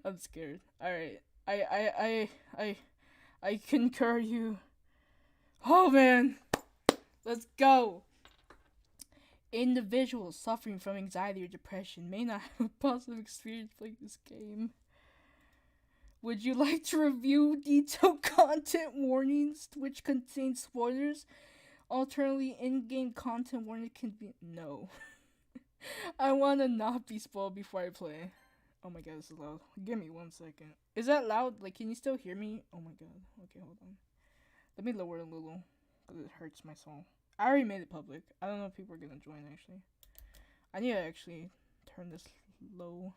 I'm scared. Alright. I concur you. Oh man! Let's go! Individuals suffering from anxiety or depression may not have a positive experience playing this game. Would you like to review detailed content warnings which contain spoilers? Alternately, in-game content warning can be no. I want to not be spoiled before I play. Oh my god, this is loud. Give me 1 second. Is that loud? Like, can you still hear me? Oh my god. Okay, hold on. Let me lower it a little, because it hurts my soul. I already made it public. I don't know if people are gonna join, actually. I need to actually turn this low.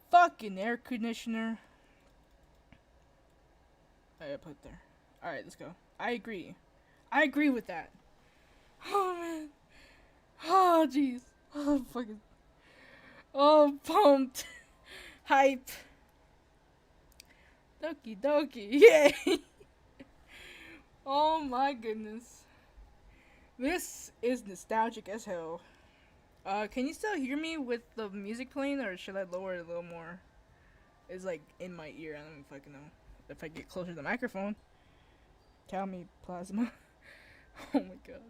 Fucking air conditioner. I gotta put it there. Alright, let's go. I agree. I agree with that. Oh, man. Oh, jeez. Oh, fucking. Oh, pumped. Hype. Doki doki. Yay. Oh, my goodness. This is nostalgic as hell. Can you still hear me with the music playing, or should I lower it a little more? It's like in my ear. I don't even fucking know. If I get closer to the microphone, tell me, Plasma. Oh my god.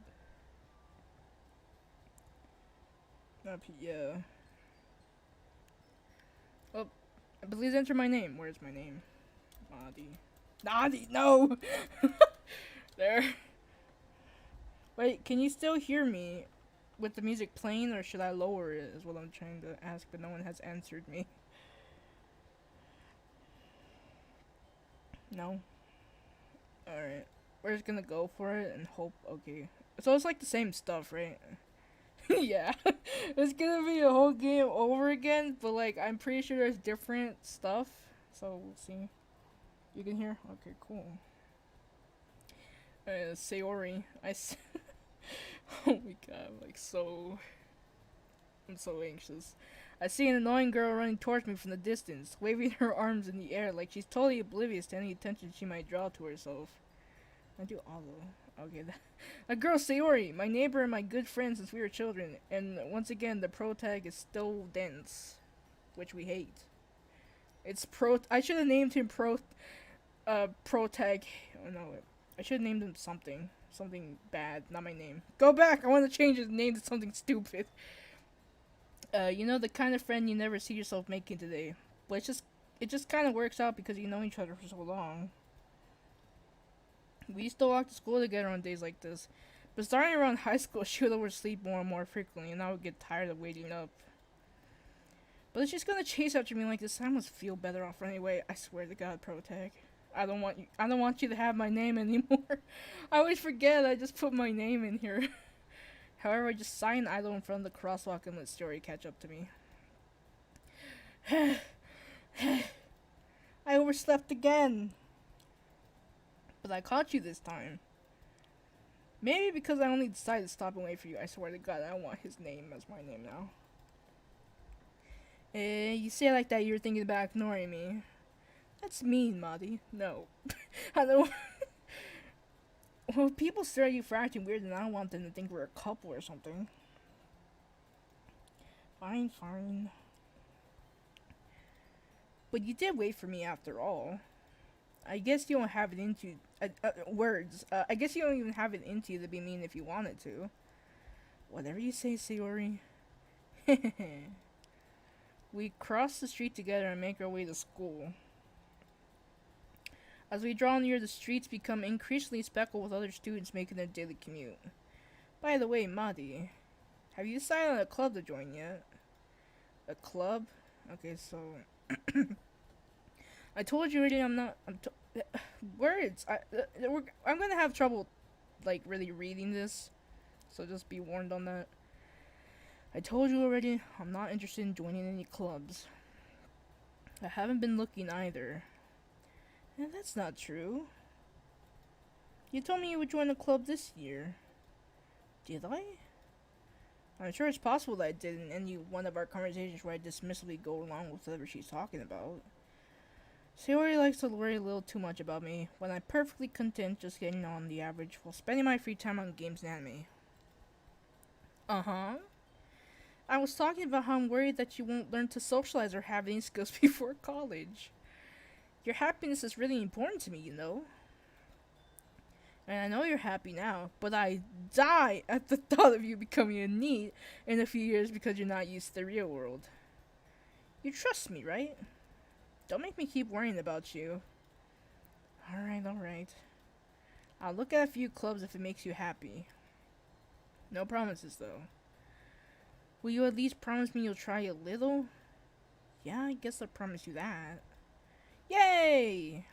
Yeah. Oh, please enter my name. Where's my name? Nadi. Nadi, no! There. Wait, can you still hear me with the music playing, or should I lower it, is what I'm trying to ask, but no one has answered me. No? Alright. We're just gonna go for it and hope, okay. So it's like the same stuff, right? Yeah. It's gonna be a whole game over again, but like, I'm pretty sure there's different stuff. So, we'll see. You can hear? Okay, cool. Sayori. Oh my god, I'm like I'm so anxious. I see an annoying girl running towards me from the distance, waving her arms in the air like she's totally oblivious to any attention she might draw to herself. I do all though. Okay, that girl Sayori, my neighbor and my good friend since we were children, and once again the pro tag is still dense, which we hate. It's pro. I should have named him pro tag. Oh no, I should have named him something bad, not my name. Go back. I want to change his name to something stupid. You know, the kind of friend you never see yourself making today. But it just kind of works out because you know each other for so long. We used to walk to school together on days like this. But starting around high school, she would oversleep more and more frequently, and I would get tired of waiting up. But if she's gonna chase after me like this, I must feel better off anyway. I swear to God, Protag. I don't want you to have my name anymore. I always forget I just put my name in here. However, I just sign idle in front of the crosswalk and let Story catch up to me. I overslept again. But I caught you this time. Maybe because I only decided to stop and wait for you. I swear to God, I want his name as my name now. You say it like that, you're thinking about ignoring me. That's mean, Madi. No. I don't. Well, if people stare at you for acting weird, then I don't want them to think we're a couple or something. Fine. But you did wait for me after all. I guess you don't have it into words. I guess you don't even have it into you to be mean if you wanted to. Whatever you say, Sayori. We cross the street together and make our way to school. As we draw near, the streets become increasingly speckled with other students making their daily commute. By the way, Madi, have you decided on a club to join yet? A club? Okay, so I told you already. Words. I'm gonna have trouble, like, really reading this, so just be warned on that. I told you already. I'm not interested in joining any clubs. I haven't been looking either. And that's not true. You told me you would join a club this year. Did I? I'm sure it's possible that I did in any one of our conversations where I dismissively go along with whatever she's talking about. Sayori likes to worry a little too much about me, when I'm perfectly content just getting on the average while spending my free time on games and anime. Uh-huh. I was talking about how I'm worried that you won't learn to socialize or have any skills before college. Your happiness is really important to me, you know? And I know you're happy now, but I die at the thought of you becoming a NEET in a few years because you're not used to the real world. You trust me, right? Don't make me keep worrying about you. Alright. I'll look at a few clubs if it makes you happy. No promises, though. Will you at least promise me you'll try a little? Yeah, I guess I'll promise you that. Yay!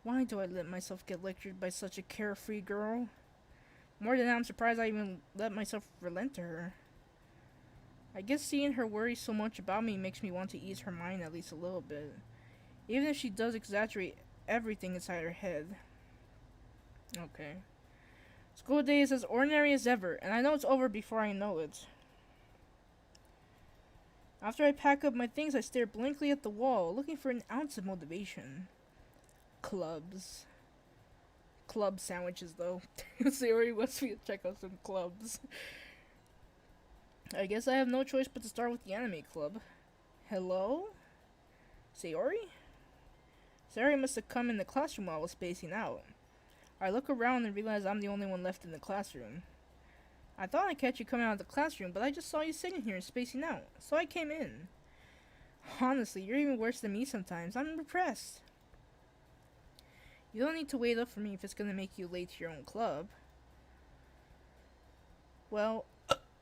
Why do I let myself get lectured by such a carefree girl? More than that, I'm surprised I even let myself relent to her. I guess seeing her worry so much about me makes me want to ease her mind at least a little bit. Even if she does exaggerate everything inside her head. Okay. School day is as ordinary as ever, and I know it's over before I know it. After I pack up my things, I stare blankly at the wall, looking for an ounce of motivation. Clubs. Club sandwiches, though. Sayori wants me to check out some clubs. I guess I have no choice but to start with the anime club. Hello? Sayori? Sayori must have come in the classroom while I was spacing out. I look around and realize I'm the only one left in the classroom. I thought I'd catch you coming out of the classroom, but I just saw you sitting here and spacing out, so I came in. Honestly, you're even worse than me sometimes. I'm repressed. You don't need to wait up for me if it's gonna make you late to your own club. Well,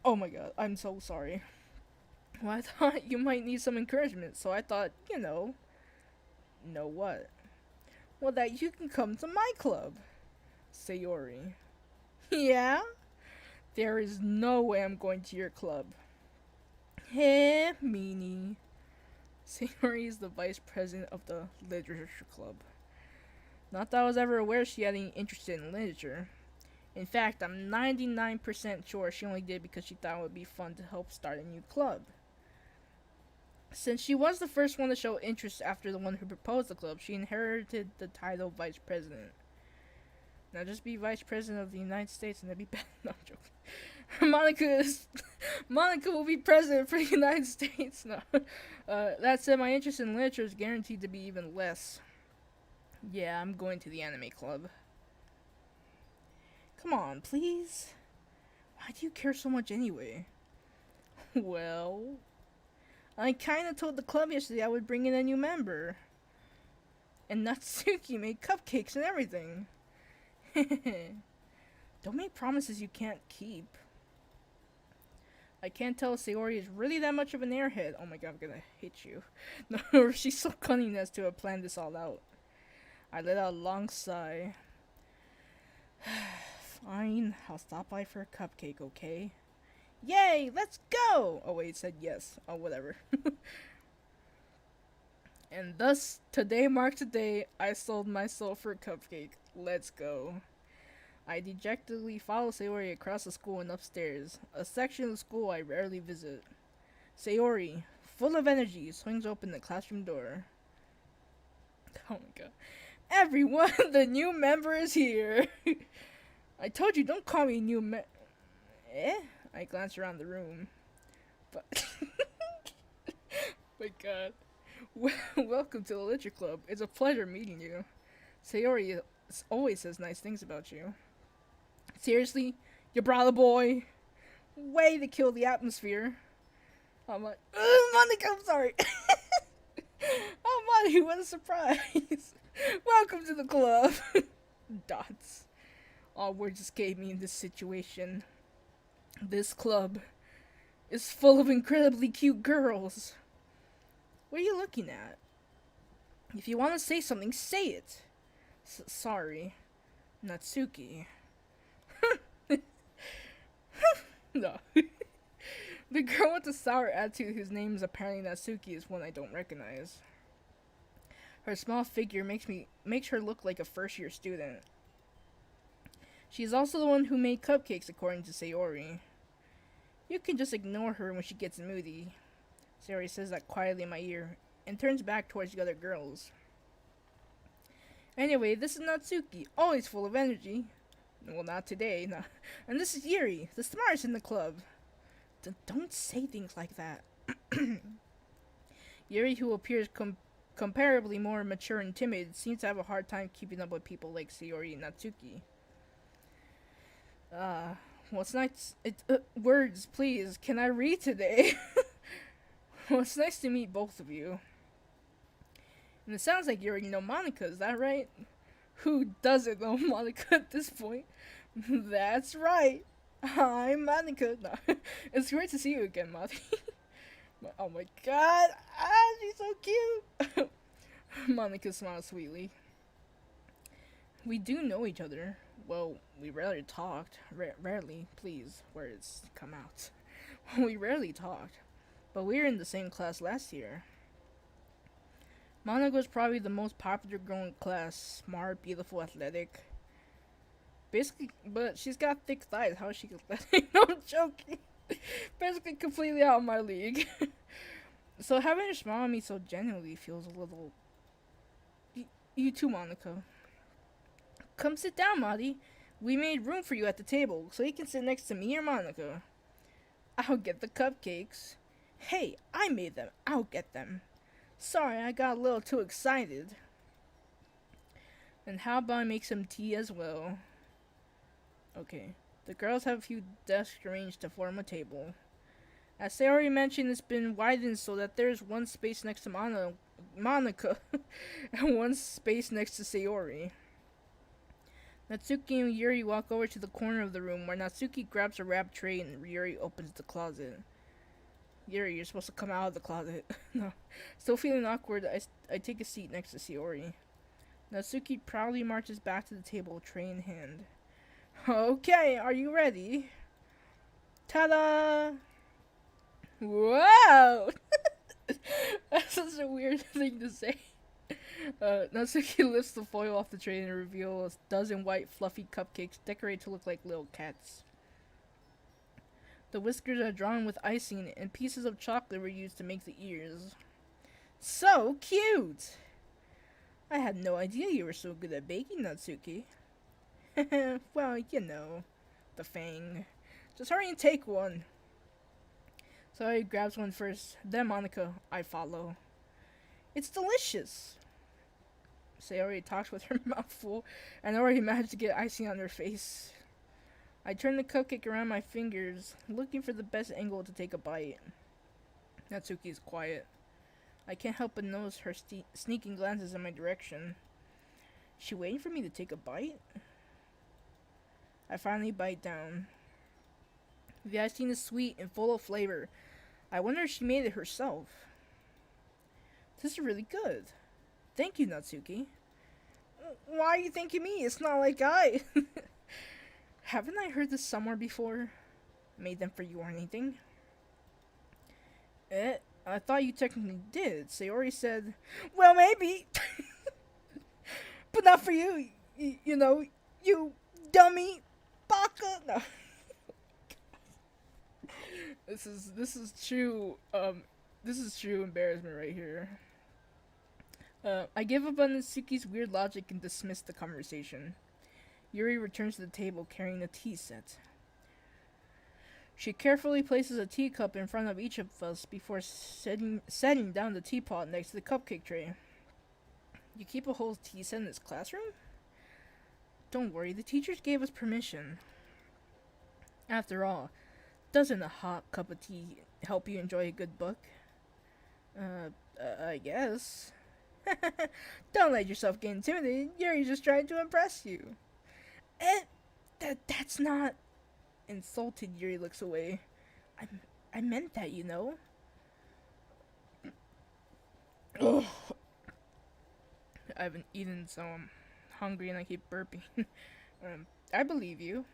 oh my god, I'm so sorry. Well, I thought you might need some encouragement, so I thought, know what? Well, that you can come to my club. Sayori. Yeah? There is no way I'm going to your club. Heh, meanie. Sayori is the vice president of the literature club. Not that I was ever aware she had any interest in literature. In fact, I'm 99% sure she only did because she thought it would be fun to help start a new club. Since she was the first one to show interest after the one who proposed the club, she inherited the title vice president. Now just be vice president of the United States and that'd be better. No, I'm joking. Monica will be president for the United States. No. That said, my interest in literature is guaranteed to be even less. Yeah, I'm going to the anime club. Come on, please. Why do you care so much anyway? Well, I kinda told the club yesterday I would bring in a new member. And Natsuki made cupcakes and everything. Don't make promises you can't keep. I can't tell if Sayori is really that much of an airhead. Oh my god, I'm gonna hit you. No, she's so cunning as to have planned this all out. I let out a long sigh. Fine, I'll stop by for a cupcake, okay? Yay, let's go! Oh wait, it said yes. Oh, whatever. And thus, today marks the day I sold my soul for a cupcake. Let's go. I dejectedly follow Sayori across the school and upstairs, a section of the school I rarely visit. Sayori, full of energy, swings open the classroom door. Oh my god. Everyone, the new member is here! I told you, don't call me new I glance around the room. But my god. Welcome to the Literature Club. It's a pleasure meeting you. Sayori always says nice things about you. Seriously? You brought a boy? Way to kill the atmosphere. I'm like, Monica, I'm sorry. Oh, Monica, what a surprise. Welcome to the club. Dots. All words escape me in this situation. This club is full of incredibly cute girls. What are you looking at? If you want to say something, say it. Sorry. Natsuki. No. The girl with the sour attitude whose name is apparently Natsuki is one I don't recognize. Her small figure makes her look like a first-year student. She is also the one who made cupcakes, according to Sayori. You can just ignore her when she gets moody. Sayori says that quietly in my ear, and turns back towards the other girls. Anyway, this is Natsuki, always full of energy. Well, not today, no. And this is Yuri, the smartest in the club. Don't say things like that. Yuri, who appears comparably more mature and timid, seems to have a hard time keeping up with people like Sayori and Natsuki. Well, it's nice. Words, please. Can I read today? Well, it's nice to meet both of you. And it sounds like you already know Monica, is that right? Who doesn't know Monica at this point? That's right. I'm Monica. No. It's great to see you again, Mati. Oh my god. She's so cute. Monica smiles sweetly. We do know each other. Well, we rarely talked. Rarely, please, words come out. We rarely talked. But we were in the same class last year. Monica was probably the most popular girl in class. Smart, beautiful, athletic. Basically, but she's got thick thighs. How is she athletic? No, I'm joking. Basically, completely out of my league. So having her smile at me so genuinely feels a little... You too, Monica. Come sit down, Marty. We made room for you at the table, so you can sit next to me or Monica. I'll get the cupcakes. Hey, I made them. I'll get them. Sorry, I got a little too excited. And how about I make some tea as well? Okay. The girls have a few desks arranged to form a table. As Sayori mentioned, it's been widened so that there's one space next to Monica and one space next to Sayori. Natsuki and Yuri walk over to the corner of the room where Natsuki grabs a wrap tray and Yuri opens the closet. Yuri, you're supposed to come out of the closet. No. Still feeling awkward, I take a seat next to Sayori. Natsuki proudly marches back to the table, tray in hand. Okay, are you ready? Ta-da! Wow! That's such a weird thing to say. Natsuki lifts the foil off the tray and reveals a dozen white, fluffy cupcakes decorated to look like little cats. The whiskers are drawn with icing, and pieces of chocolate were used to make the ears. So cute! I had no idea you were so good at baking, Natsuki. Well, you know, the fang. Just hurry and take one. Sayori grabs one first, then Monica, I follow. It's delicious. Sayori talks with her mouth full and already managed to get icing on her face. I turn the cupcake around my fingers, looking for the best angle to take a bite. Natsuki is quiet. I can't help but notice her sneaking glances in my direction. Is she waiting for me to take a bite? I finally bite down. The icing is sweet and full of flavor. I wonder if she made it herself. This is really good. Thank you, Natsuki. Why are you thanking me? It's not like I... Haven't I heard this somewhere before? Made them for you or anything? I thought you technically did. Sayori said, well, maybe. But not for you. You know, you dummy. Baka. No. This is true. This is true embarrassment right here. I give up on Natsuki's weird logic and dismiss the conversation. Yuri returns to the table carrying a tea set. She carefully places a teacup in front of each of us before setting down the teapot next to the cupcake tray. You keep a whole tea set in this classroom? Don't worry, the teachers gave us permission. After all, doesn't a hot cup of tea help you enjoy a good book? I guess. Don't let yourself get intimidated. Yuri's just trying to impress you. That's not... Insulted, Yuri looks away. I meant that, you know. Ugh. I haven't eaten, so I'm hungry and I keep burping. I believe you.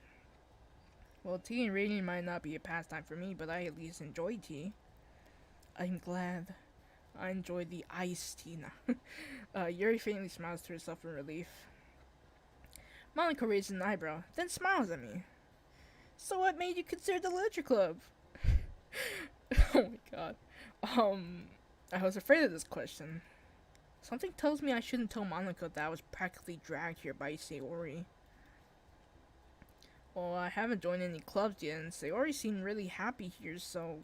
Well, tea and reading might not be a pastime for me, but I at least enjoy tea. I'm glad. I enjoy the iced tea now. Yuri faintly smiles to herself in relief. Monica raises an eyebrow, then smiles at me. So what made you consider the literature club? Oh my god. I was afraid of this question. Something tells me I shouldn't tell Monica that I was practically dragged here by Sayori. Well, I haven't joined any clubs yet, and Sayori seemed really happy here, so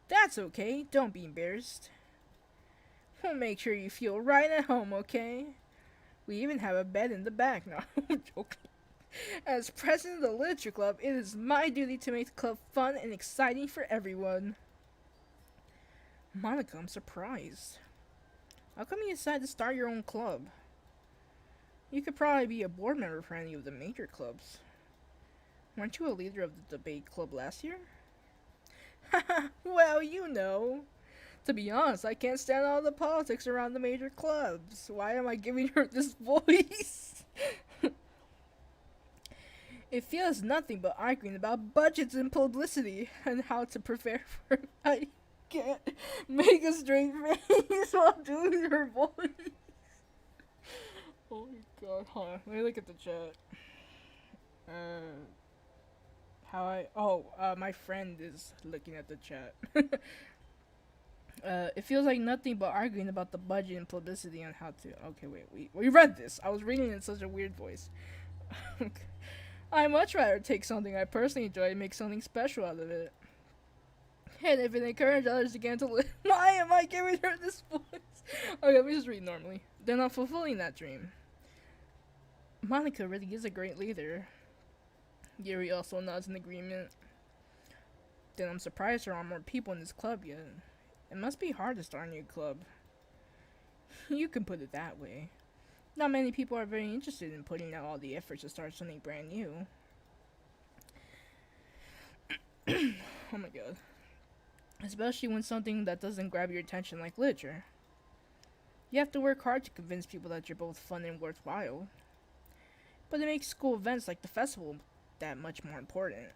that's okay. Don't be embarrassed. We'll make sure you feel right at home, okay? We even have a bed in the back. No, I'm joking. As president of the Literature Club, it is my duty to make the club fun and exciting for everyone. Monica, I'm surprised. How come you decided to start your own club? You could probably be a board member for any of the major clubs. Weren't you a leader of the debate club last year? Haha, well, you know. To be honest, I can't stand all the politics around the major clubs. Why am I giving her this voice? It feels nothing but arguing about budgets and publicity and how to prepare for. I can't make a straight face while doing her voice. Oh my god, hold on. Let me look at the chat. My friend is looking at the chat. It feels like nothing but arguing about the budget and publicity on how to. Okay, wait, we read this. I was reading it in such a weird voice. Okay. I much rather take something I personally enjoy and make something special out of it. And if it encourages others to get into live, why am I giving her this voice? Okay, let me just read normally. Then I'm fulfilling that dream. Monica really is a great leader. Yuri also nods in agreement. Then I'm surprised there aren't more people in this club yet. It must be hard to start a new club. You can put it that way. Not many people are very interested in putting out all the effort to start something brand new. Oh my god. Especially when something that doesn't grab your attention like literature. You have to work hard to convince people that you're both fun and worthwhile. But it makes school events like the festival that much more important.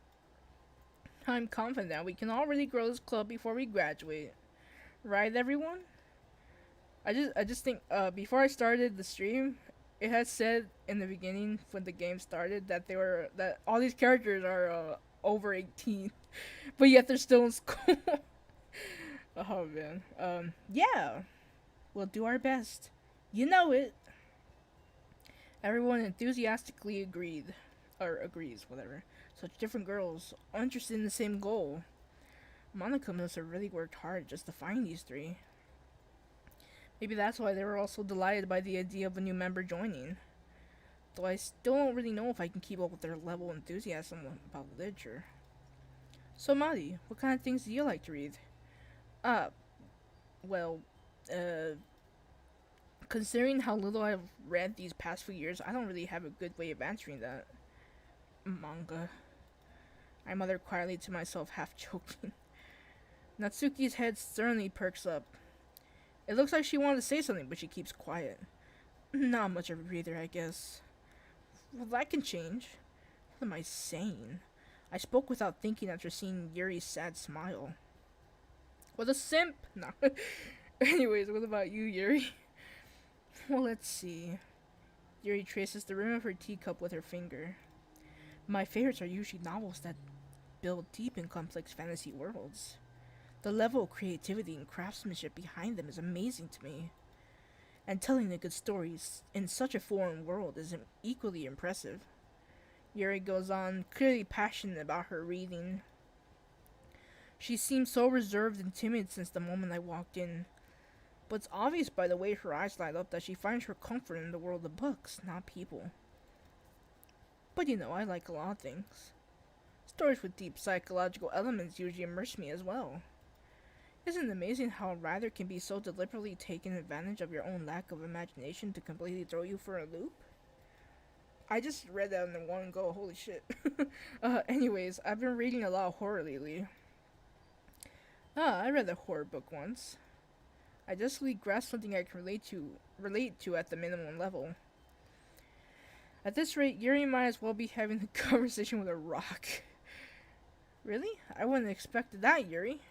I'm confident that we can already grow this club before we graduate. Right, everyone? I just think before I started the stream, it had said in the beginning when the game started that that all these characters are over 18, but yet they're still in school. Oh man. Yeah, we'll do our best. You know it. Everyone enthusiastically agrees, whatever. Such different girls, all interested in the same goal. Monica must have really worked hard just to find these three. Maybe that's why they were all so delighted by the idea of a new member joining. Though I still don't really know if I can keep up with their level of enthusiasm about literature. So, Madi, what kind of things do you like to read? Uh, well, considering how little I've read these past few years, I don't really have a good way of answering that. Manga. I muttered quietly to myself, half joking. Natsuki's head sternly perks up. It looks like she wanted to say something, but she keeps quiet. Not much of a reader, I guess. Well, that can change. What am I saying? I spoke without thinking after seeing Yuri's sad smile. What a simp! No. Anyways, what about you, Yuri? Well, let's see. Yuri traces the rim of her teacup with her finger. My favorites are usually novels that build deep and complex fantasy worlds. The level of creativity and craftsmanship behind them is amazing to me. And telling a good story in such a foreign world is equally impressive. Yuri goes on, clearly passionate about her reading. She seemed so reserved and timid since the moment I walked in. But it's obvious by the way her eyes light up that she finds her comfort in the world of books, not people. But you know, I like a lot of things. Stories with deep psychological elements usually immerse me as well. Isn't it amazing how a writer can be so deliberately taking advantage of your own lack of imagination to completely throw you for a loop? I just read that in one go, holy shit. Anyways, I've been reading a lot of horror lately. I read a horror book once. I just really grasped something I can relate to at the minimum level. At this rate, Yuri might as well be having a conversation with a rock. Really? I wouldn't have expected that, Yuri.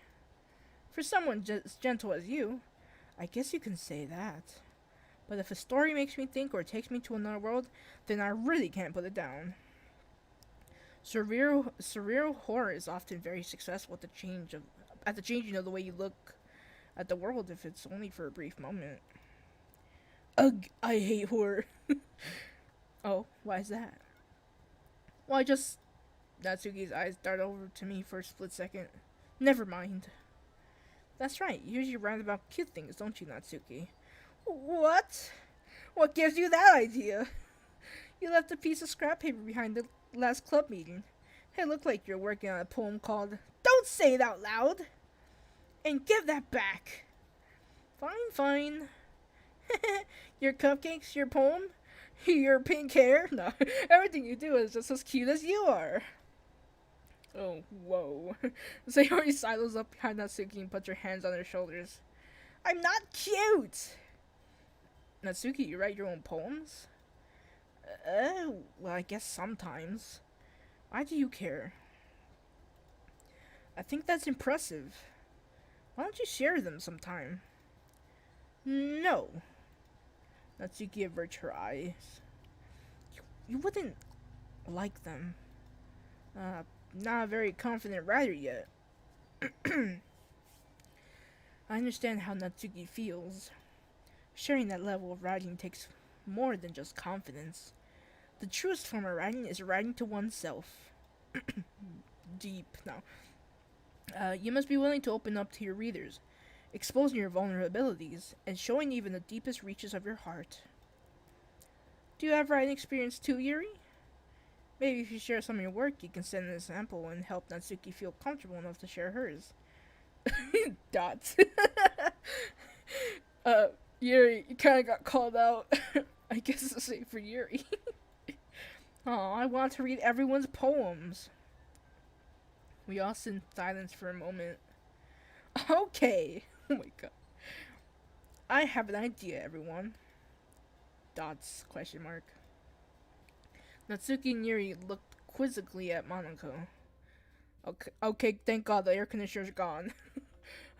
For someone as gentle as you, I guess you can say that. But if a story makes me think or takes me to another world, then I really can't put it down. Surreal horror is often very successful at the changing of the way you look at the world, if it's only for a brief moment. Ugh, I hate horror. Oh, why is that? Well, I just... Natsuki's eyes dart over to me for a split second. Never mind. That's right, you usually write about cute things, don't you, Natsuki? What? What gives you that idea? You left a piece of scrap paper behind the last club meeting. It looked like you're working on a poem called Don't Say It Out Loud! And give that back! Fine, fine. Your cupcakes, your poem, your pink hair? No, everything you do is just as cute as you are. Oh, whoa. Sayori sidles up behind Natsuki and puts her hands on her shoulders. I'm not cute! Natsuki, you write your own poems? Well, I guess sometimes. Why do you care? I think that's impressive. Why don't you share them sometime? No. Natsuki averts her eyes. You wouldn't like them. Not a very confident writer yet. I understand how Natsuki feels. Sharing that level of writing takes more than just confidence. The truest form of writing is writing to oneself. Deep. Now, you must be willing to open up to your readers, exposing your vulnerabilities, and showing even the deepest reaches of your heart. Do you have writing experience too, Yuri? Maybe if you share some of your work, you can send an example and help Natsuki feel comfortable enough to share hers. Dots. Yuri, you kinda got called out. I guess it's the same for Yuri. Oh, I want to read everyone's poems. We all sit in silence for a moment. Okay. Oh my god. I have an idea, everyone. Dots, question mark. Natsuki and Yuri looked quizzically at Monoko. Okay, thank god the air conditioner's gone.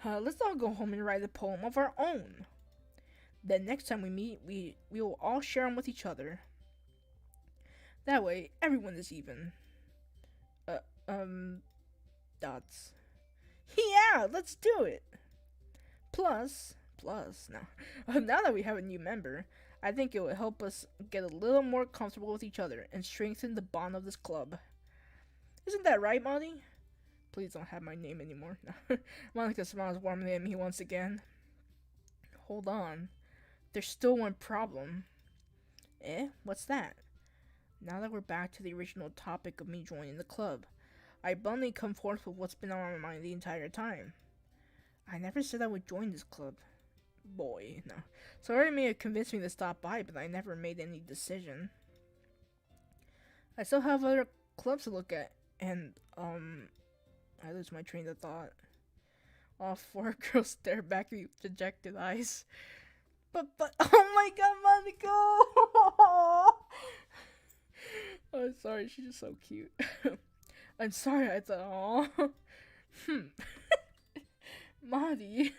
Let's all go home and write a poem of our own. Then next time we meet, we will all share them with each other. That way, everyone is even. Dots. Yeah, let's do it! Plus, now that we have a new member, I think it will help us get a little more comfortable with each other and strengthen the bond of this club. Isn't that right, Monty? Please don't have my name anymore. Monica smiles warmly at me once again. Hold on. There's still one problem. What's that? Now that we're back to the original topic of me joining the club, I bluntly come forth with what's been on my mind the entire time. I never said I would join this club. Boy, no. Sayori may have convinced me to stop by, but I never made any decision. I still have other clubs to look at, and, I lose my train of thought. All four girls stare back at me with dejected eyes. But, oh my god, Monica! Oh, sorry, she's just so cute. I'm sorry, I thought, aw. Maddie.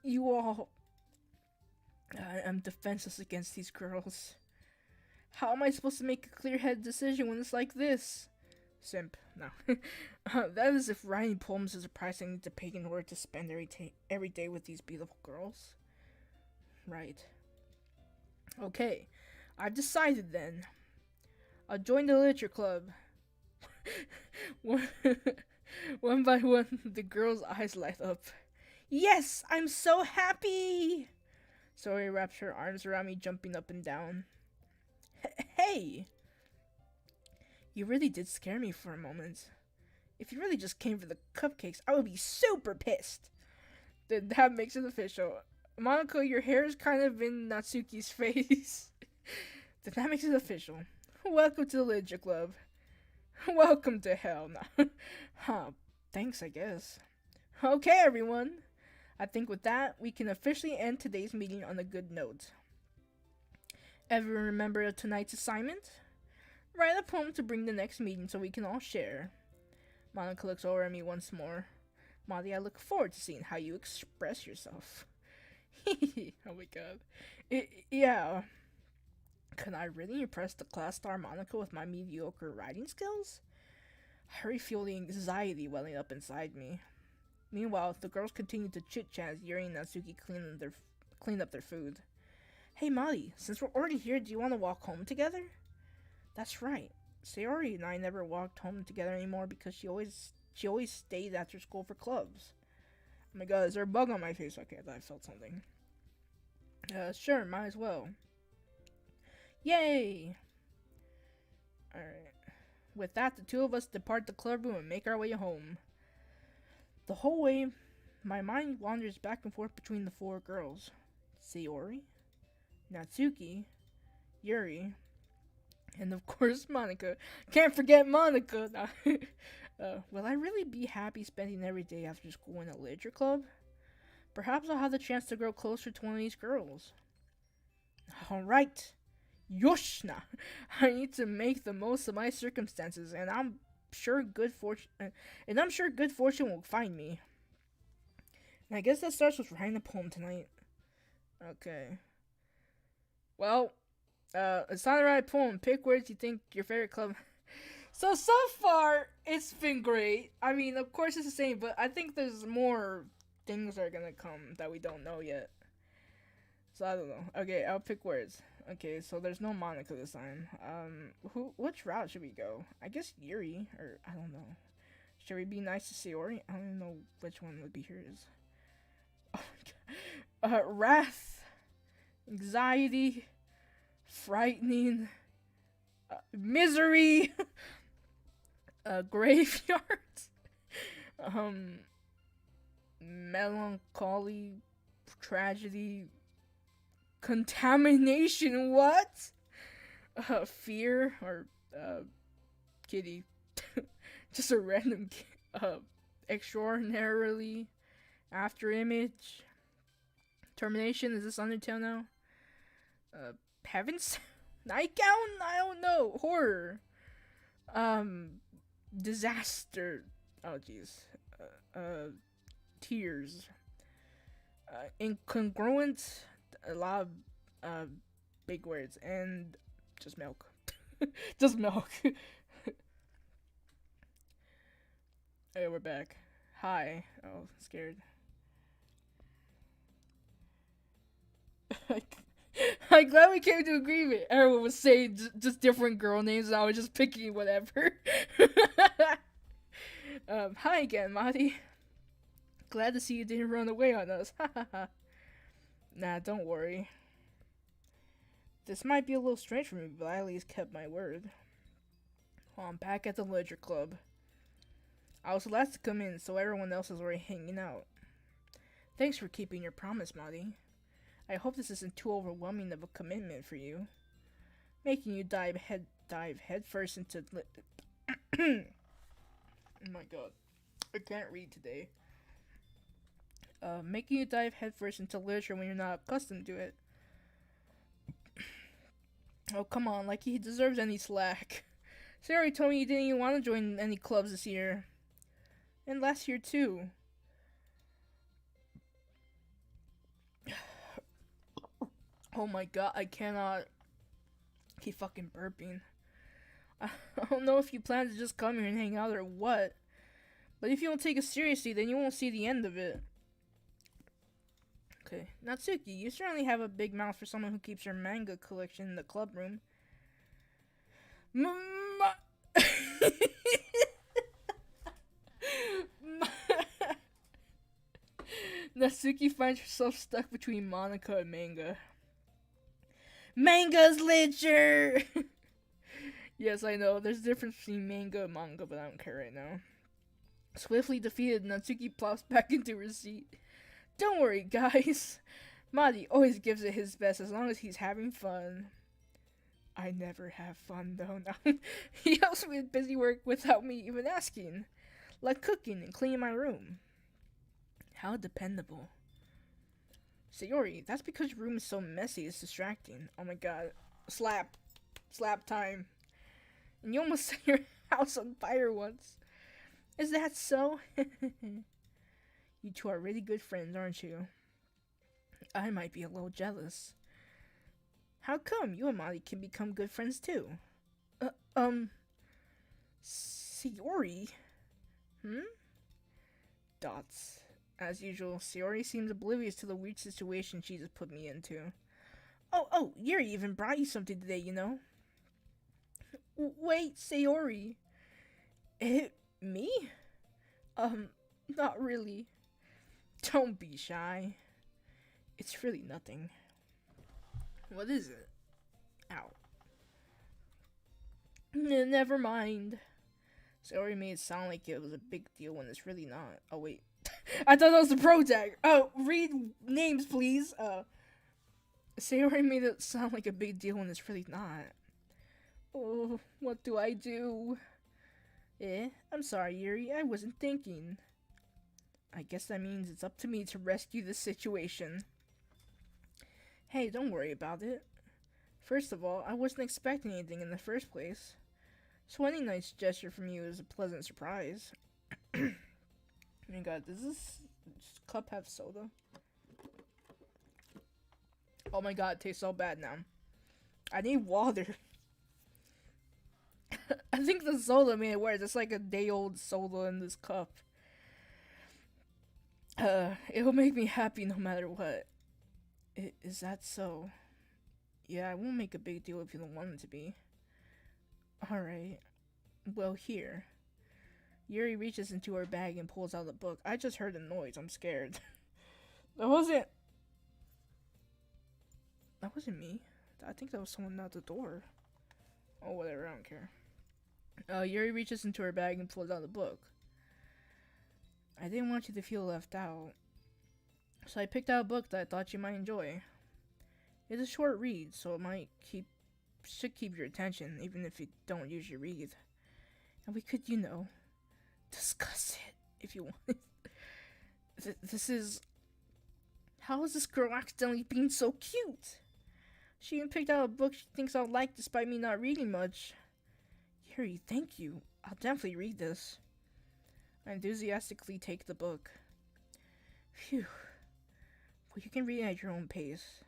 You all... I'm defenseless against these girls. How am I supposed to make a clear-headed decision when it's like this? Simp. No. That is if writing poems is a price I need to pay in order to spend every day with these beautiful girls. Right. Okay. I've decided then. I'll join the literature club. One by one, the girls' eyes light up. Yes! I'm so happy! Sayori wraps her arms around me, jumping up and down. Hey! You really did scare me for a moment. If you really just came for the cupcakes, I would be super pissed. Then that makes it official. Monoko, your hair is kind of in Natsuki's face. Then that makes it official. Welcome to the literature club. Welcome to hell. No. Huh. Thanks, I guess. Okay, everyone. I think with that, we can officially end today's meeting on a good note. Everyone remember tonight's assignment? Write a poem to bring the next meeting so we can all share. Monica looks over at me once more. Molly, I look forward to seeing how you express yourself. Oh my god. Yeah. Can I really impress the class star Monica with my mediocre writing skills? I already feel the anxiety welling up inside me. Meanwhile, the girls continue to chit-chat as Yuri and Natsuki clean up their food. Hey Molly, since we're already here, do you want to walk home together? That's right. Sayori and I never walked home together anymore because she always stayed after school for clubs. Oh my god, is there a bug on my face? Okay, I thought I felt something. Sure, might as well. Yay! Alright. With that, the two of us depart the club room and make our way home. The whole way, my mind wanders back and forth between the four girls. Sayori, Natsuki, Yuri, and of course Monica. Can't forget Monica! Will I really be happy spending every day after school in a literature club? Perhaps I'll have the chance to grow closer to one of these girls. Alright. Yoshna! I need to make the most of my circumstances, and I'm sure good fortune will find me. And I guess that starts with writing a poem tonight. Okay. Well, it's not the right poem. Pick words you think your favorite club. So far, it's been great. I mean, of course it's the same, but I think there's more things that are gonna come that we don't know yet. So I don't know. Okay, I'll pick words. Okay, so there's no Monica this time. Which route should we go? I guess Yuri, or I don't know. Should we be nice to Sayori? I don't even know which one would be hers. Oh my god. Wrath, anxiety, frightening, misery, graveyard, melancholy, tragedy, contamination, what? Fear, or, kitty. Just a random, extraordinarily, after image, termination, is this Undertale now? Heavens? Nightgown? I don't know. Horror. Disaster. Oh, jeez. Tears. Incongruent. A lot of big words. And just milk. Just milk. Hey, we're back. Hi. Oh, scared. I'm glad we came to agreement. Everyone was saying just different girl names, and I was just picking whatever. Hi again, Madi. Glad to see you didn't run away on us. Nah, don't worry. This might be a little strange for me, but I at least kept my word. Well, I'm back at the Ledger Club. I was the last to come in, so everyone else is already hanging out. Thanks for keeping your promise, Madi. I hope this isn't too overwhelming of a commitment for you. Making you dive headfirst into oh my god. I can't read today. Making you dive headfirst into literature when you're not accustomed to it. Oh, come on, like he deserves any slack. Sayori told me you didn't even want to join any clubs this year. And last year, too. Oh my god, I cannot keep fucking burping. I don't know if you plan to just come here and hang out or what. But if you don't take it seriously, then you won't see the end of it. Okay, Natsuki, you certainly have a big mouth for someone who keeps her manga collection in the club room. Natsuki finds herself stuck between Monica and manga. Manga's literature! Yes, I know, there's a difference between manga and manga, but I don't care right now. Swiftly defeated, Natsuki plops back into her seat. Don't worry, guys. Madi always gives it his best as long as he's having fun. I never have fun, though. No. He helps me with busy work without me even asking. Like cooking and cleaning my room. How dependable. Sayori, that's because your room is so messy, it's distracting. Oh my god. Slap. Slap time. And you almost set your house on fire once. Is that so? You two are really good friends, aren't you? I might be a little jealous. How come you and Madi can become good friends too? Sayori? Dots. As usual, Sayori seems oblivious to the weird situation she just put me into. Oh, Yuri even brought you something today, you know? Wait, Sayori. Me? Not really. Don't be shy. It's really nothing. What is it? Ow. Never mind. Sayori made it sound like it was a big deal when it's really not. Oh, wait. I thought that was the pro tag. Oh, read names, please. Sayori made it sound like a big deal when it's really not. Oh, what do I do? I'm sorry, Yuri. I wasn't thinking. I guess that means it's up to me to rescue this situation. Hey, don't worry about it. First of all, I wasn't expecting anything in the first place. So any nice gesture from you is a pleasant surprise. Oh my god, does this cup have soda? Oh my god, it tastes so bad now. I need water. I think the soda made it worse. It's like a day-old soda in this cup. It'll make me happy no matter what. Is that so? Yeah, I won't make a big deal if you don't want it to be. Alright. Well, here. Yuri reaches into her bag and pulls out a book. I just heard a noise. I'm scared. That wasn't me. I think that was someone at the door. Oh, whatever. I don't care. Yuri reaches into her bag and pulls out a book. I didn't want you to feel left out, so I picked out a book that I thought you might enjoy. It's a short read, so it should keep your attention, even if you don't usually read. And we could, discuss it if you want. This is... How is this girl accidentally being so cute? She even picked out a book she thinks I'll like despite me not reading much. Yuri, thank you. I'll definitely read this. I enthusiastically take the book. Phew. Well, you can read it at your own pace.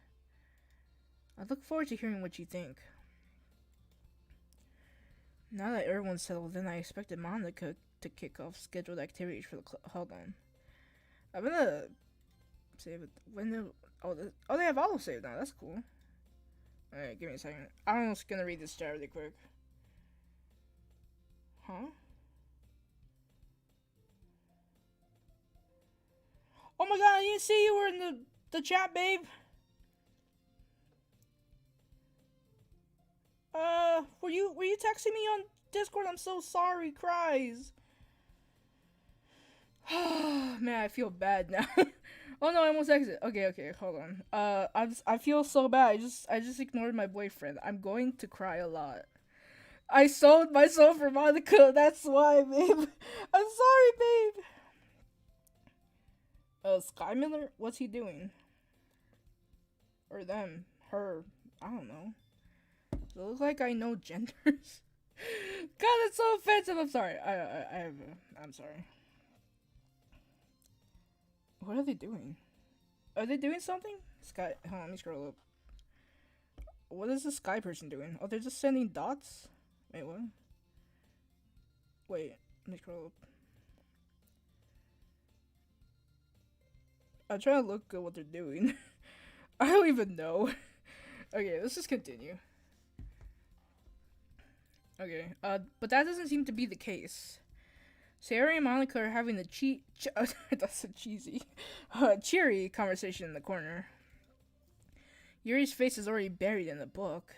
I look forward to hearing what you think. Now that everyone's settled in, I expected Monica to kick off scheduled activities for the club. Hold on. I'm gonna save it. They have auto save now. That's cool. Alright, give me a second. I'm just gonna read this chat really quick. Huh? Oh my god, I didn't see you were in the chat, babe. Were you texting me on Discord? I'm so sorry, cries. Man, I feel bad now. Oh no, I almost exited. Okay, hold on. I feel so bad. I just ignored my boyfriend. I'm going to cry a lot. I sold myself for Monica. That's why, babe. I'm sorry, babe. Sky Miller? What's he doing? Or them? Her? I don't know. Does it look like I know genders? God, that's so offensive. I'm sorry. I'm sorry. What are they doing? Are they doing something? Sky, hold on, let me scroll up. What is the sky person doing? Oh, they're just sending dots? Wait, what? Wait, let me scroll up. I'm trying to look at what they're doing. I don't even know. Okay, let's just continue. Okay, but that doesn't seem to be the case. Sayori and Monica are having a that's a cheesy, cheery conversation in the corner. Yuri's face is already buried in the book.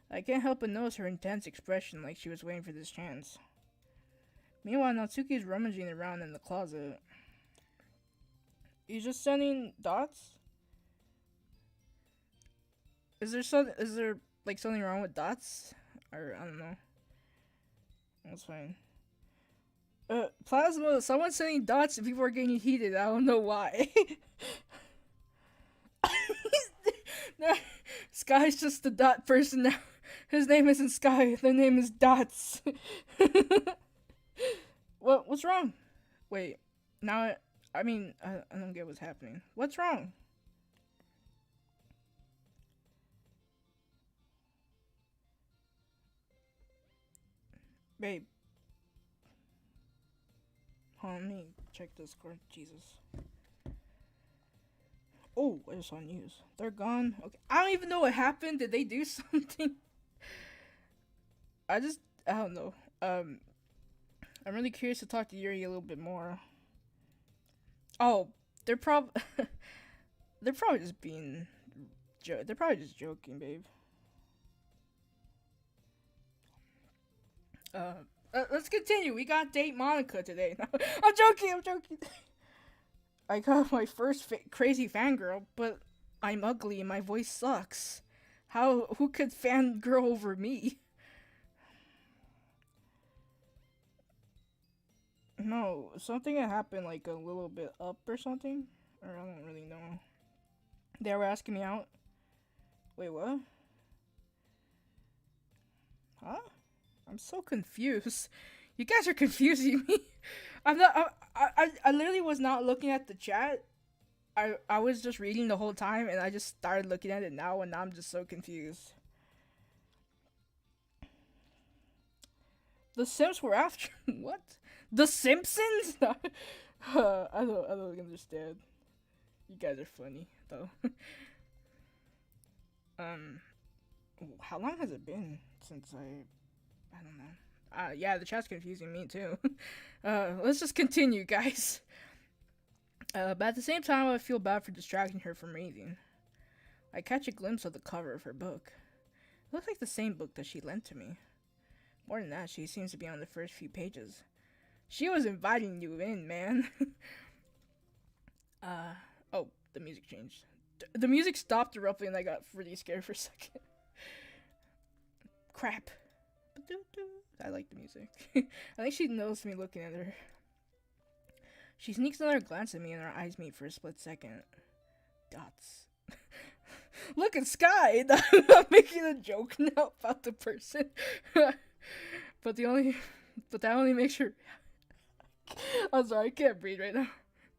I can't help but notice her intense expression, like she was waiting for this chance. Meanwhile, Natsuki is rummaging around in the closet. You just sending dots? Is there like something wrong with dots? Or I don't know. That's fine. Plasma, someone's sending dots and people are getting heated. I don't know why. No, Sky's just the dot person now. His name isn't Sky, their name is Dots. What's wrong? Wait, now I don't get what's happening. What's wrong? Babe. Hold on, let me check Discord. Jesus. Oh, I just saw news. They're gone. Okay, I don't even know what happened. Did they do something? I don't know. I'm really curious to talk to Yuri a little bit more. Oh, they're they're probably just being, they're probably just joking, babe. Let's continue. We got date Monica today. No, I'm joking. I'm joking. I got my first crazy fangirl, but I'm ugly and my voice sucks. Who could fangirl over me? No, something had happened like a little bit up or something. Or I don't really know. They were asking me out. Wait, what? Huh? I'm so confused. You guys are confusing me. I'm not. I literally was not looking at the chat. I was just reading the whole time, and I just started looking at it now, and now I'm just so confused. The Sims were after what? The Simpsons? I don't understand. You guys are funny though. How long has it been since I don't know. Yeah, the chat's confusing me too. Let's just continue, guys. But at the same time, I feel bad for distracting her from reading. I catch a glimpse of the cover of her book. It looks like the same book that she lent to me. More than that, she seems to be on the first few pages. She was inviting you in, man. Oh, the music changed. The music stopped abruptly and I got really scared for a second. Crap. I like the music. I think she noticed me looking at her. She sneaks another glance at me and our eyes meet for a split second. Dots. Look at Sky! I'm making a joke now about the person. But that only makes her... I'm sorry, I can't breathe right now.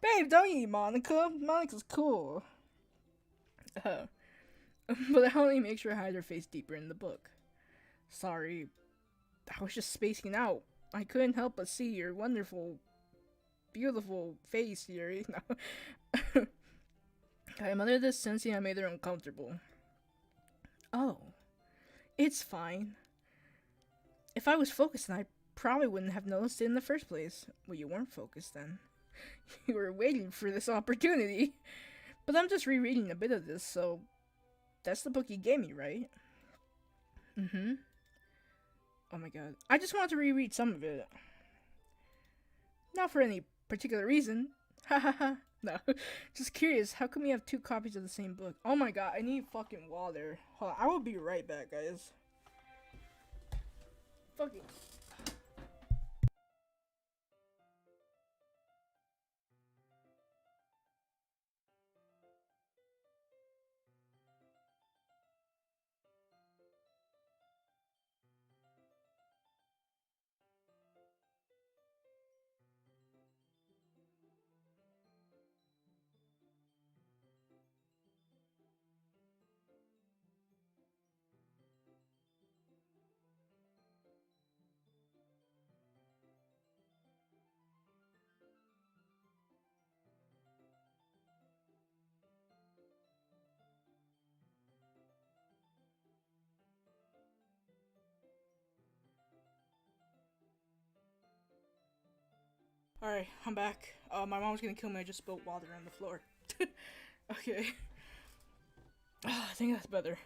Babe, don't eat Monica. Monica's cool. But that only makes her hide her face deeper in the book. Sorry, I was just spacing out. I couldn't help but see your wonderful, beautiful face, Yuri. No. I'm under this sensing I made her uncomfortable. Oh, it's fine. If I was focused, then I probably wouldn't have noticed it in the first place. Well, you weren't focused then. You were waiting for this opportunity. But I'm just rereading a bit of this, so that's the book you gave me, right? Mm-hmm. Oh my god. I just want to reread some of it. Not for any particular reason. Hahaha. No. Just curious, how come we have two copies of the same book? Oh my god, I need fucking water. Hold on, I will be right back, guys. Fucking... Alright, I'm back. My mom's gonna kill me. I just spilled water on the floor. Okay. I think that's better.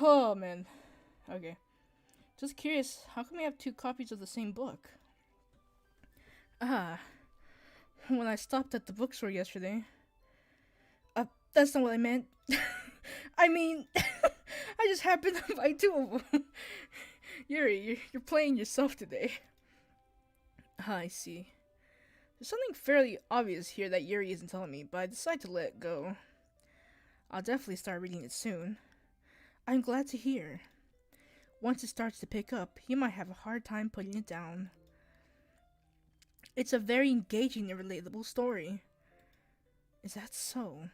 Oh, man. Okay. Just curious, how come we have two copies of the same book? When I stopped at the bookstore yesterday. That's not what I meant. I mean, I just happened to buy two of them. Yuri, you're playing yourself today. I see. There's something fairly obvious here that Yuri isn't telling me, but I decide to let it go. I'll definitely start reading it soon. I'm glad to hear. Once it starts to pick up, you might have a hard time putting it down. It's a very engaging and relatable story. Is that so?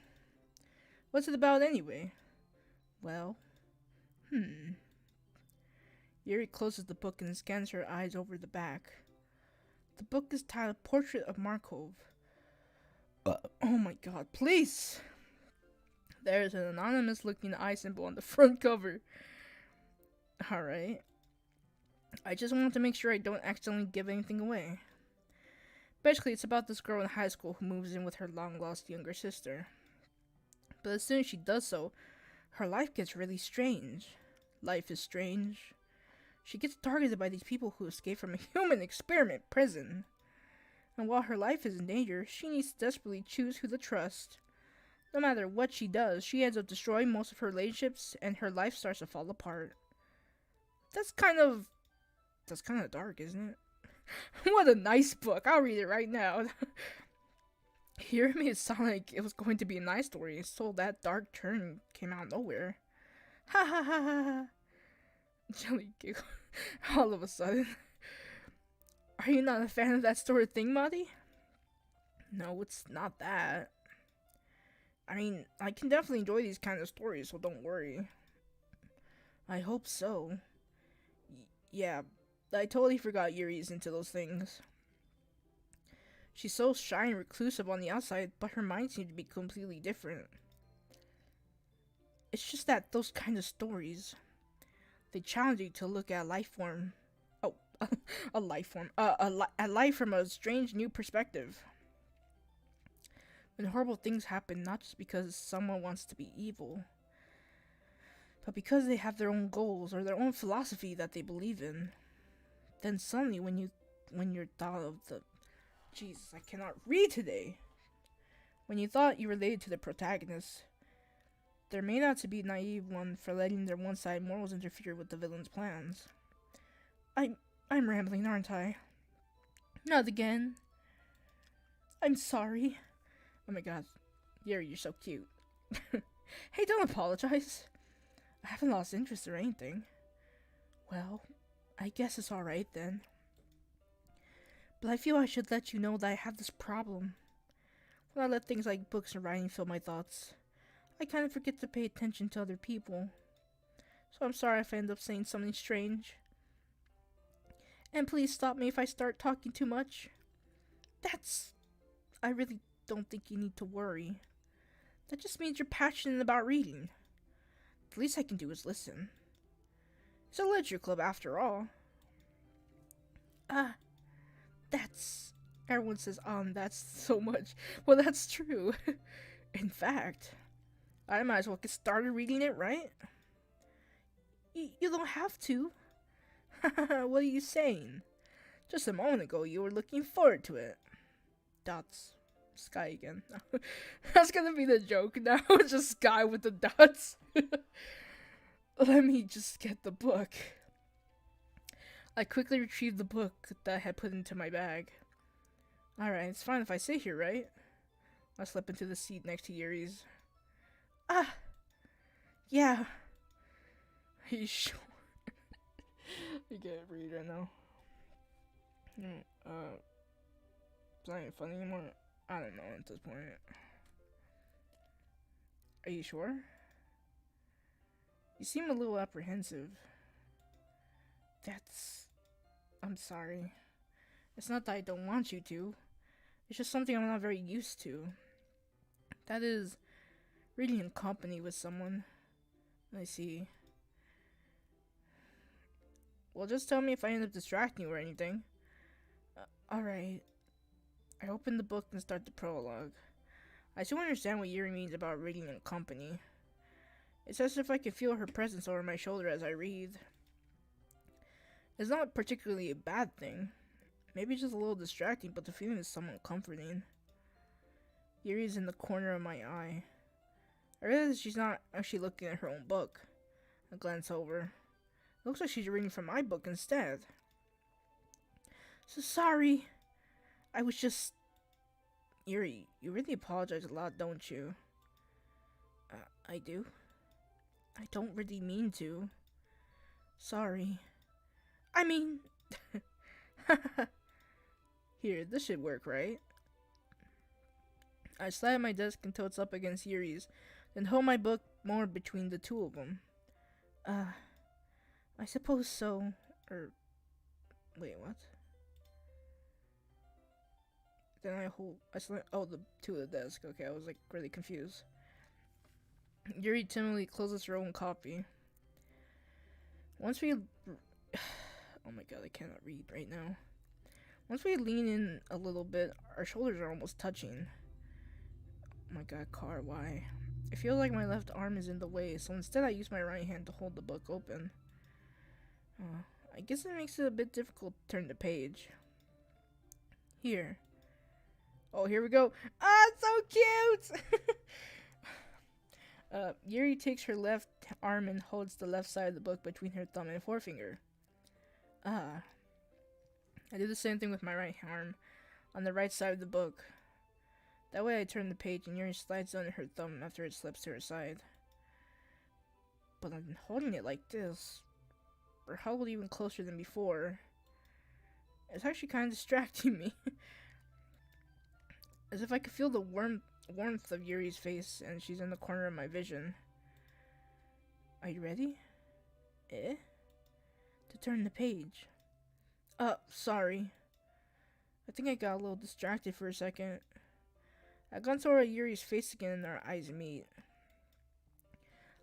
What's it about anyway? Well, Yuri closes the book and scans her eyes over the back. The book is titled Portrait of Markov. Oh my god, please! There is an anonymous looking eye symbol on the front cover. Alright. I just wanted to make sure I don't accidentally give anything away. Basically, it's about this girl in high school who moves in with her long-lost younger sister. But as soon as she does so, her life gets really strange. Life is strange. She gets targeted by these people who escaped from a human experiment prison. And while her life is in danger, she needs to desperately choose who to trust. No matter what she does, she ends up destroying most of her relationships, and her life starts to fall apart. That's kind of dark, isn't it? What a nice book. I'll read it right now. Hearing me, it sounded like it was going to be a nice story, so that dark turn came out of nowhere. Ha ha ha ha ha. Jelly giggled all of a sudden. Are you not a fan of that sort of thing, Maddie? No, it's not that. I mean, I can definitely enjoy these kind of stories, so don't worry. I hope so. Yeah, I totally forgot Yuri's into those things. She's so shy and reclusive on the outside, but her mind seems to be completely different. It's just that those kind of stories, they challenge you to look at life form. Oh, a life form. At life from a strange new perspective. When horrible things happen, not just because someone wants to be evil, but because they have their own goals or their own philosophy that they believe in. Then suddenly, when you're thought of the... Jesus, I cannot read today. When you thought you related to the protagonist, there may not to be a naive one for letting their one-sided morals interfere with the villain's plans. I'm rambling, aren't I? Not again. I'm sorry. Oh my god. Yuri, you're so cute. Hey, don't apologize. I haven't lost interest or anything. Well, I guess it's alright then. But I feel I should let you know that I have this problem. When I let things like books and writing fill my thoughts, I kind of forget to pay attention to other people. So I'm sorry if I end up saying something strange. And please stop me if I start talking too much. I really don't think you need to worry. That just means you're passionate about reading. The least I can do is listen. It's a literature club after all. Everyone says, that's so much. Well, that's true. In fact, I might as well get started reading it, right? You don't have to. What are you saying? Just a moment ago, you were looking forward to it. Dots. Sky again. That's gonna be the joke now. Just sky with the dots. Let me just get the book. I quickly retrieved the book that I had put into my bag. Alright, it's fine if I sit here, right? I slip into the seat next to Yuri's. Yeah. Are you sure? You can't read right now. It's not even funny anymore. I don't know at this point. Are you sure? You seem a little apprehensive. I'm sorry. It's not that I don't want you to. It's just something I'm not very used to. That is, reading in company with someone. I see. Well, just tell me if I end up distracting you or anything. Alright. I open the book and start the prologue. I still understand what Yuri means about reading in company. It's as if I can feel her presence over my shoulder as I read. It's not particularly a bad thing. Maybe just a little distracting, but the feeling is somewhat comforting. Yuri's in the corner of my eye. I realize she's not actually looking at her own book. I glance over. Looks like she's reading from my book instead. So sorry. I was just... Yuri, you really apologize a lot, don't you? I do. I don't really mean to. Sorry. I mean... Here, this should work, right? I slide at my desk until it's up against Yuri's, then hold my book more between the two of them. I suppose so. Wait, what? Then the two of the desk. Okay, I was like really confused. Yuri timidly closes her own copy. Oh my god, I cannot read right now. Once we lean in a little bit, our shoulders are almost touching. Oh my god, car, why? I feel like my left arm is in the way, so instead I use my right hand to hold the book open. I guess it makes it a bit difficult to turn the page. Here. Oh, here we go. Ah, so cute! Yuri takes her left arm and holds the left side of the book between her thumb and forefinger. I do the same thing with my right arm on the right side of the book. That way I turn the page and Yuri slides under her thumb after it slips to her side. But I'm holding it like this. We're held even closer than before. It's actually kind of distracting me. As if I could feel the warmth of Yuri's face and she's in the corner of my vision. Are you ready? To turn the page. Sorry. I think I got a little distracted for a second. I glance over at Yuri's face again and our eyes meet.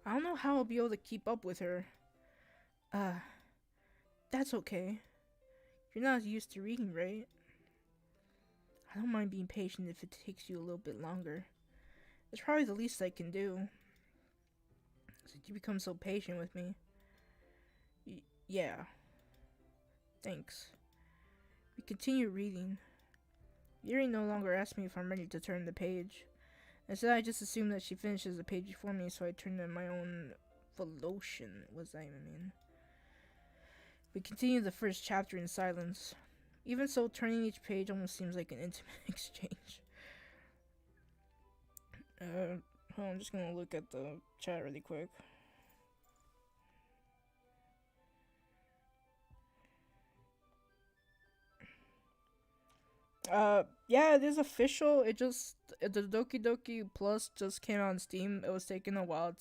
I don't know how I'll be able to keep up with her. That's okay. You're not used to reading, right? I don't mind being patient if it takes you a little bit longer. It's probably the least I can do. So you become so patient with me. Yeah. Thanks. We continue reading. Yuri no longer asks me if I'm ready to turn the page. Instead, I just assume that she finishes the page before me, so I turn to my own volition. What does that even mean? We continue the first chapter in silence. Even so, turning each page almost seems like an intimate exchange. Hold on, I'm just gonna look at the chat really quick. Yeah, it is official. The Doki Doki Plus just came out on Steam. It was taking a while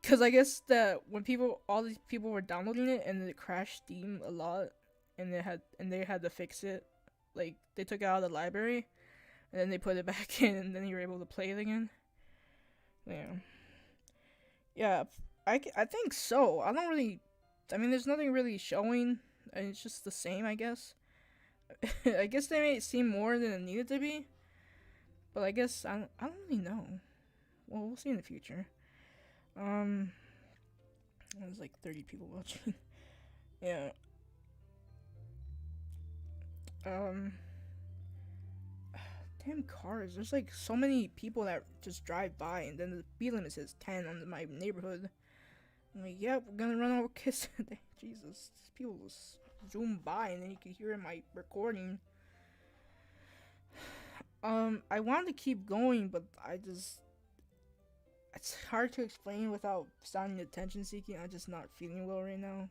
cause I guess that when all these people were downloading it and it crashed Steam a lot, and they had to fix it. Like, they took it out of the library, and then they put it back in, and then you were able to play it again. Yeah, I think so. I mean, there's nothing really showing, and it's just the same, I guess. I guess they made it seem more than it needed to be, but I guess I don't really know. Well, we'll see in the future. There's like 30 people watching. Yeah. Damn cars. There's like so many people that just drive by, and then the speed limit says 10 on my neighborhood. I'm like, yep, we're gonna run over kids today. Jesus, people just zoom by, and then you can hear my recording. I wanted to keep going, but it's hard to explain without sounding attention seeking. I'm just not feeling well right now.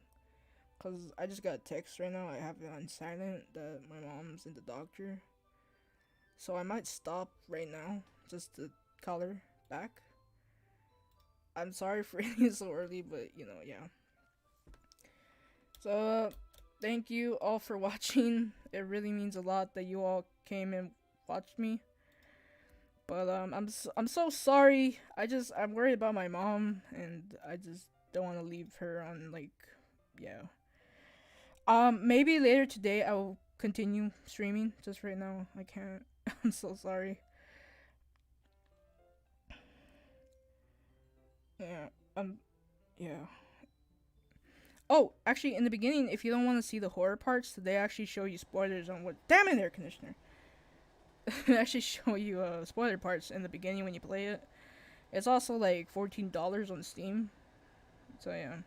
Cause I just got a text right now. I have it on silent that my mom's in the doctor. So I might stop right now just to call her back. I'm sorry for ending so early, but yeah. So thank you all for watching. It really means a lot that you all came and watched me. But I'm so sorry. I'm worried about my mom, and I just don't want to leave her on, like, yeah. Maybe later today I will continue streaming. Just right now I can't. I'm so sorry. Yeah. Yeah. Oh, actually, in the beginning, if you don't want to see the horror parts, they actually show you spoilers on what. Damn it, air conditioner. They actually show you spoiler parts in the beginning when you play it. It's also like $14 on Steam. So yeah.